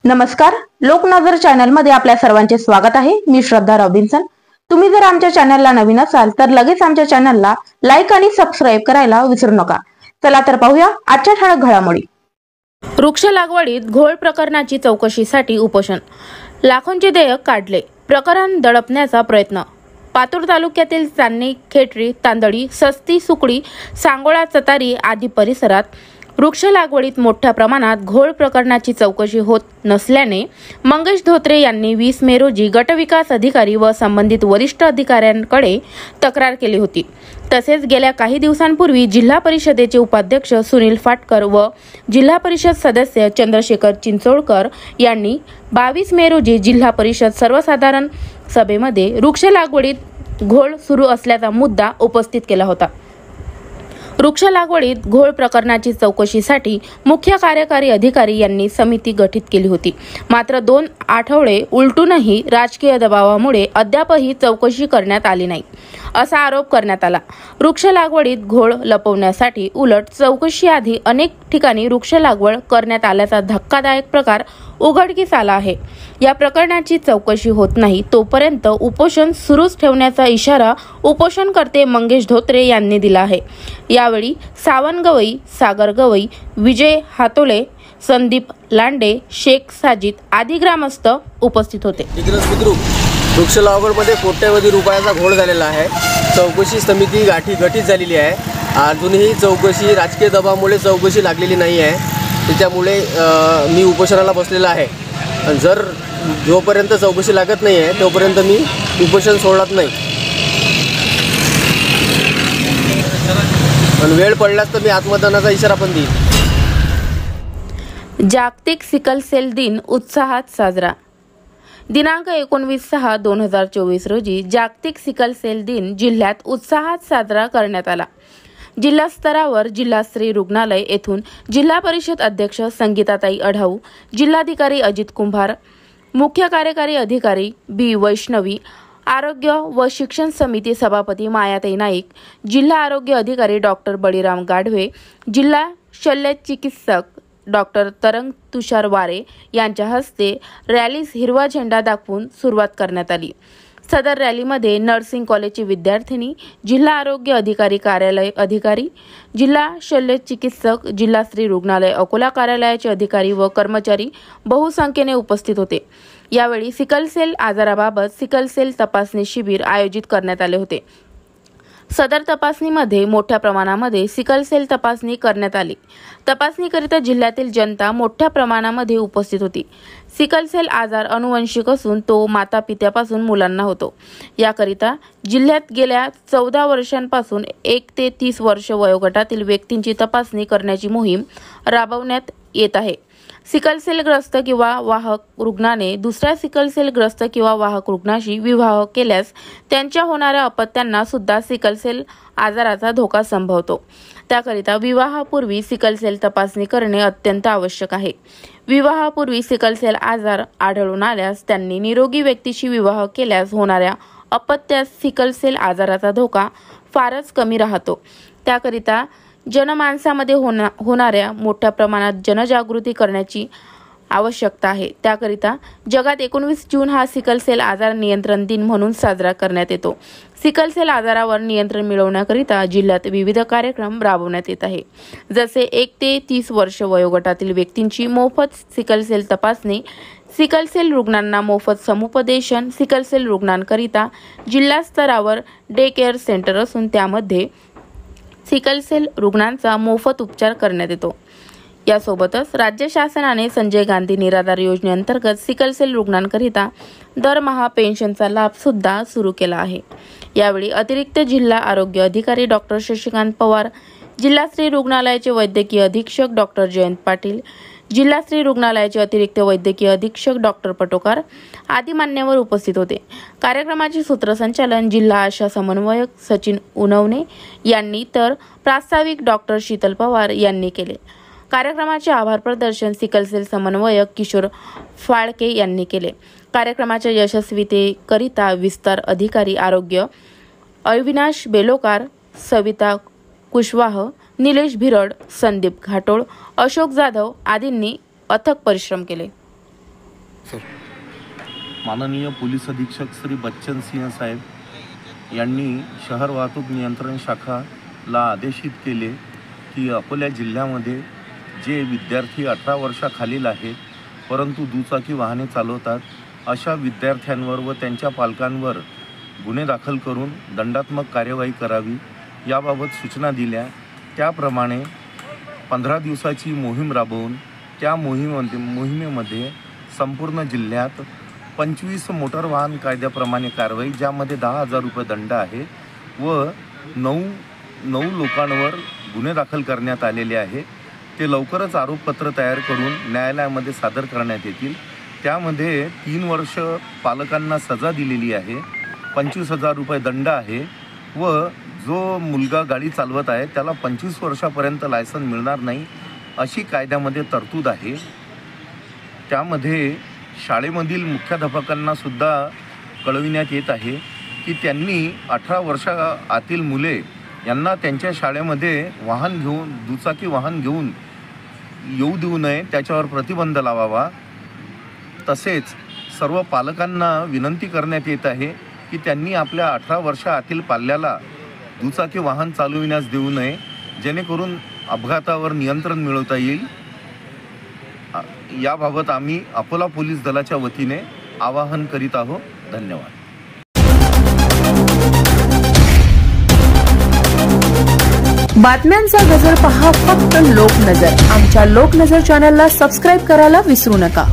नमस्कार, लोकनजर चॅनल मध्ये आपल्या सर्वांचे स्वागत आहे। मी श्रद्धा रॉबिन्सन। तुम्ही जर आमच्या चॅनलला नवीन असाल तर लगेच आमच्या चॅनलला लाईक आणि सबस्क्राईब करायला विसरू नका। चला तर पाहूया आजच्या ठळक घडामोडी। वृक्ष लागवडीत घोळ प्रकरणाची चौकशीसाठी उपोषण, लाखोंचे देयक काढले, प्रकरण दडपण्याचा प्रयत्न। पातूर तालुक्यातील चांदणी, खेटरी, तांदळी, सस्ती, सुकडी, सांगोळा, चतारी आदी परिसरात वृक्ष लागवडीत मोठ्या प्रमाणात घोळ प्रकरणाची चौकशी होत नसल्याने मंगेश धोत्रे यांनी 20 मे रोजी गटविकास अधिकारी व संबंधित वरिष्ठ अधिकाऱ्यांकडे तक्रार केली होती। तसेच गेल्या काही दिवसांपूर्वी जिल्हा परिषदेचे उपाध्यक्ष सुनील फाटकर व जिल्हा परिषद सदस्य चंद्रशेखर चिंचोळकर यांनी 22 मे रोजी जिल्हा परिषद सर्वसाधारण सभेमध्ये वृक्ष लागवडीत घोळ सुरू असल्याचा मुद्दा उपस्थित केला होता। वृक्ष लागवडीत घोळ प्रकरणाची चौकशीसाठी मुख्य कार्यकारी अधिकारी यांनी समिती गठीत केली होती। मात्र 2 आठवडे उलटूनही राजकीय दबावामुळे अद्यापही चौकशी करण्यात आली नाही, असा आरोप करण्यात आला। वृक्ष लागवडीत घोळ लपवण्यासाठी उलट चौकशीआधी अनेक ठिकाणी वृक्ष लागवड करण्यात आल्याचा धक्कादायक प्रकार उघडकीस आला आहे। या प्रकरणाची चौकशी होत नाही तोपर्यंत उपोषण सुरूच ठेवण्याचा इशारा उपोषणकर्ते मंगेश धोत्रे यांनी दिला आहे। यावेळी सावन गवई, सागर गवई, विजय हातोळे, संदीप लांडे, शेख साजिद आदी ग्रामस्थ उपस्थित होते। वृक्ष लागवडमध्ये कोट्यवधी रुपयाचा घोळ झालेला आहे। चौकशी समिती गठीत झालेली आहे। अजूनही चौकशी राजकीय दबावामुळे चौकशी लागलेली नाही आहे। त्याच्यामुळे मी उपोषणाला बसलेला आहे। जर जोपर्यंत चौकशी लागत नाही आहे तोपर्यंत मी उपोषण सोडत नाही। पण वेळ पडल्यास तर मी आत्मदानाचा इशारा पण देईन। जागतिक सिकल सेल दिन उत्साहात साजरा। दिनांक 19/6/2024 रोजी जागतिक सिकल सेल दिन जिल्ह्यात उत्साहात साजरा करण्यात आला। जिल्हा स्तरावर जिल्हा स्त्री रुग्णालय येथून जिल्हा परिषद अध्यक्ष संगीताताई अढाऊ, जिल्हाधिकारी अजित कुंभार, मुख्य कार्यकारी अधिकारी बी वैष्णवी, आरोग्य व शिक्षण समिती सभापती मायाताई नाईक, जिल्हा आरोग्य अधिकारी डॉक्टर बळीराम गाढवे, जिल्हा शल्य चिकित्सक डॉक्टर तरंग तुषार वारे यांच्या हस्ते रॅलीस हिरवा झेंडा दाखवून सुरुवात करण्यात आली। सदर रॅलीमध्ये नर्सिंग कॉलेजची विद्यार्थिनी, जिल्हा आरोग्य अधिकारी कार्यालय अधिकारी, जिल्हा शल्य चिकित्सक, जिल्हा स्त्री रुग्णालय अकोला कार्यालयाचे अधिकारी व कर्मचारी बहुसंख्येने उपस्थित होते। यावेळी सिकल सेल आजाराबाबत सिकल सेल तपासणी शिबिर आयोजित करण्यात आले होते। सदर तपासणीमध्ये मोठ्या प्रमाणामध्ये सिकल सेल तपासणी करण्यात आली। तपासणीकरिता जिल्ह्यातील जनता मोठ्या प्रमाणामध्ये उपस्थित होती। सिकल सेल आजार अनुवंशिक असून तो माता पित्यापासून मुलांना होतो। याकरिता जिल्ह्यात गेल्या 14 वर्षांपासून 1 ते 30 वर्ष वयोगटातील व्यक्तींची तपासणी करण्याची मोहीम राबवण्यात येत आहे। सिकल सेलग्रस्त किंवा वाहक रुग्णाने दुसऱ्या सिकल सेलग्रस्त किंवा वाहक रुग्णाशी विवाह केल्यास त्यांच्या होणाऱ्या अपत्यांना सुद्धा सिकल सेल आजाराचा धोका संभवतो। त्याकरिता विवाहापूर्वी सिकल सेल तपासणी करणे अत्यंत आवश्यक आहे। विवाहापूर्वी सिकल सेल आजार आढळून आल्यास त्यांनी निरोगी व्यक्तीशी विवाह केल्यास होणाऱ्या अपत्यास सिकल सेल आजाराचा धोका फारच कमी राहतो। त्याकरिता जनमानसामध्ये होणाऱ्या मोठ्या प्रमाणात जनजागृती करण्याची आवश्यकता आहे। त्याकरिता जगात 19 जून हा सिकल सेल आजार नियंत्रण दिन म्हणून साजरा करण्यात येतो। सिकल सेल आजारावर नियंत्रण मिळवण्याकरिता जिल्ह्यात विविध कार्यक्रम राबवण्यात येत आहे, जसे 1 ते 30 वर्ष वयोगटातील व्यक्तींची मोफत सिकल सेल तपासणी, सिकल सेल रुग्णांना मोफत समुपदेशन, सिकल सेल रुग्णांकरिता जिल्हा स्तरावर डे केअर सेंटर असून त्यामध्ये सिकल सेल रुग्णांचा मोफत उपचार करण्यात येतो। यासोबतच राज्य शासनाने संजय गांधी निराधार योजनेअंतर्गत सिकल सेल रुग्णांकरिता दरमहा पेन्शनचा लाभ सुद्धा सुरू केला आहे। यावेळी अतिरिक्त जिल्हा आरोग्य अधिकारी डॉक्टर शशिकांत पवार, जिल्हा स्त्री रुग्णालयाचे वैद्यकीय अधीक्षक डॉक्टर जयंत पाटील, जिल्हा स्त्री रुग्णालयाचे अतिरिक्त वैद्यकीय अधीक्षक डॉक्टर पटोकार आदी मान्यवर उपस्थित होते। कार्यक्रमाचे सूत्रसंचालन जिल्हा आशा समन्वयक सचिन उनवणे यांनी तर प्रास्ताविक डॉक्टर शीतल पवार यांनी केले। कार्यक्रमाचे आभार प्रदर्शन सिकल सेल समन्वयक किशोर फाळके यांनी केले। कार्यक्रमाच्या यशस्वीतेकरिता विस्तार अधिकारी आरोग्य अविनाश बेलोकार, सविता कुशवाह, निलेश भिरड, संदीप घाटोळ, अशोक जाधव आदींनी अथक परिश्रम केले। माननीय पोलीस अधीक्षक श्री बच्चन सिंह साहेब यांनी शहर वाहतूक नियंत्रण शाखाला आदेशित केले की अकोला जिल्ह्यामध्ये जे विद्यार्थी 18 वर्षाखालील आहेत परंतु दुचाकी वाहने चालवतात अशा विद्यार्थ्यांवर व त्यांच्या पालकांवर गुन्हे दाखल करून दंडात्मक कार्यवाही करावी याबाबत सूचना दिल्या। त्याप्रमाणे 15 दिवसाची मोहीम राबवून त्या मोहिमेमध्ये संपूर्ण जिल्ह्यात 25 मोटार वाहन कायद्याप्रमाणे कारवाई ज्यामध्ये 10,000 रुपये दंड आहे व 9 लोकांवर गुन्हे दाखल करण्यात आलेले आहे। ते लवकरच आरोपपत्र तयार करून न्यायालयामध्ये सादर करण्यात येतील। त्यामध्ये 3 वर्ष पालकांना सजा दिलेली आहे, 25,000 रुपये दंड आहे व जो मुलगा गाडी चालवत आहे त्याला 25 वर्षापर्यंत लायसन मिळणार नाही अशी कायद्यामध्ये तरतूद आहे। त्यामध्ये शाळेमधील मुख्याध्यापकांना सुद्धा कळविण्यात येत आहे की त्यांनी 18 वर्षाआतील मुले यांना त्यांच्या शाळेमध्ये दुचाकी वाहन घेऊन येऊ देऊ नये, त्याच्यावर प्रतिबंध लावावा। तसेच सर्व पालकांना विनंती करण्यात येत आहे की त्यांनी आपल्या 18 वर्षाआतील पाल्याला दुचाकी वाहन चालविण्यास देऊ नये, जेणेकरून अपघातावर नियंत्रण मिळवता येईल। याबाबत आम्ही अकोला पोलीस दलाच्या वतीने आवाहन करीत आहोत। धन्यवाद। बातम्यांचा गजर पहा फक्त लोकनजर। आमच्या लोकनजर चॅनलला सबस्क्राईब करायला विसरू नका।